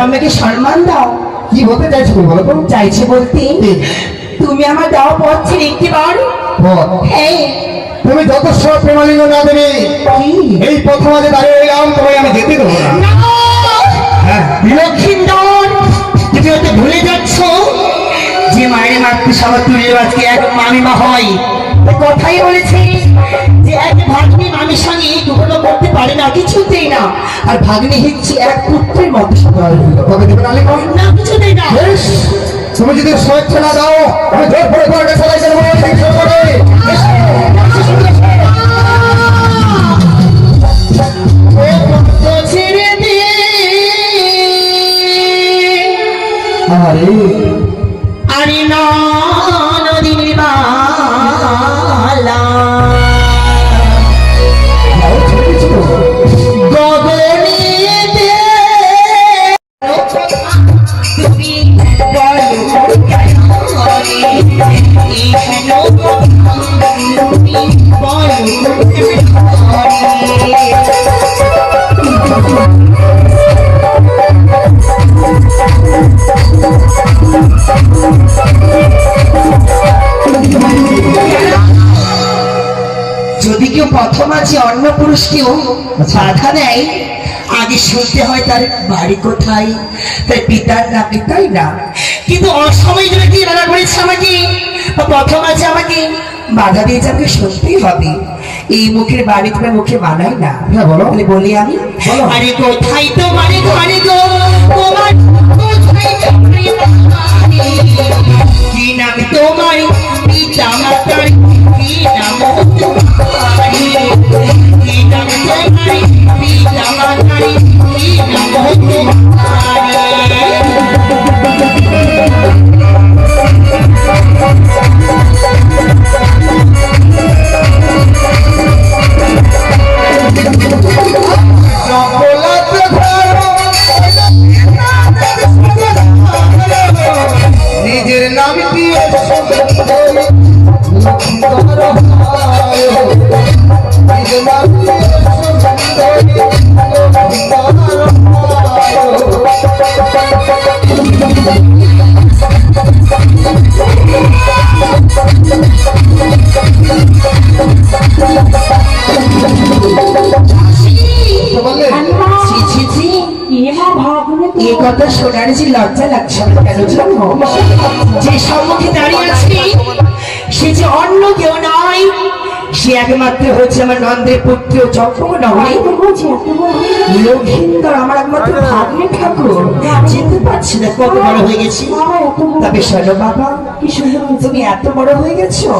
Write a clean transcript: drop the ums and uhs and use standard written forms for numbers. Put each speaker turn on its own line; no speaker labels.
আমাকে সম্মান দাও।
কি বলতে চাইছো বলো তো?
চাইছি বলতে তুমি আমার দাও পথ ছেড়ে একটি বার। হ্যাঁ,
তুমি যত সব প্রেমালিঙ্গ না দেবে এই প্রথম আজ দাঁড়িয়ে রইলাম, তোমায় আমি যেতে দেবো না। হ্যাঁ,
লক্ষ্মীন্দর, তুমি হয়তো ভুলে যাচ্ছ যে মায়ের মাতৃসভা তুলে আজকে এক মামিমা হয়। কথাই বলেছে যে এক ভাগ্নি মামির সঙ্গে দুটো করতে পারে না, কিছুতেই না। আর ভাগ্নি হচ্ছে এক পুত্রের মতো।
তবে দেবে না লিঙ্গ?
না, কিছুতেই না।
বেশ, তুমি যদি স্বেচ্ছা না দাও আমি জোর করে তোমাকে সবাই দেবো।
ছেড়ে দে
আরে
আরে না নদীর বালা গগনেতে তুমি বলো যদি কেউ প্রথম আছে অন্য পুরুষকেও বাধা দেয়, আগে শুনতে হয় তার বাড়ি কোথায়, তার পিতার না পিতাই না। কিন্তু অসময় যদি কি রান্না করেছে আমাকে, প্রথম আছে আমাকে বাধা দিয়েছে, আমাকে শুনতেই হবে। এই মুখের বাড়ি তোমার মুখে মানাই না।
হ্যাঁ বলো।
বলি আমি, আরে কোথায় তোমার ঘরে গো, তোমার কি নাম তোমার পিতা মাতার, কি নাম তোমার, কি নাম তোমার পিতা মাতার, কি নাম তোমার।
নিজের নাম দিয়ে
এই কথা শোনার যে লজ্জা লাগছে কেন জানো? যে সম্মুখে দাঁড়িয়ে আছি সে যে অন্য কেউ নয়, সে একমাত্র হচ্ছে আমার নন্দের পুত্র চক্রনগরী লক্ষিন্দর, আমার একমাত্র ভাগ্নে ঠাকুর। চিনতে পারছি না কত বড় হয়ে গেছি। তবে শোনো বাবা, তুমি এত বড় হয়ে গেছো,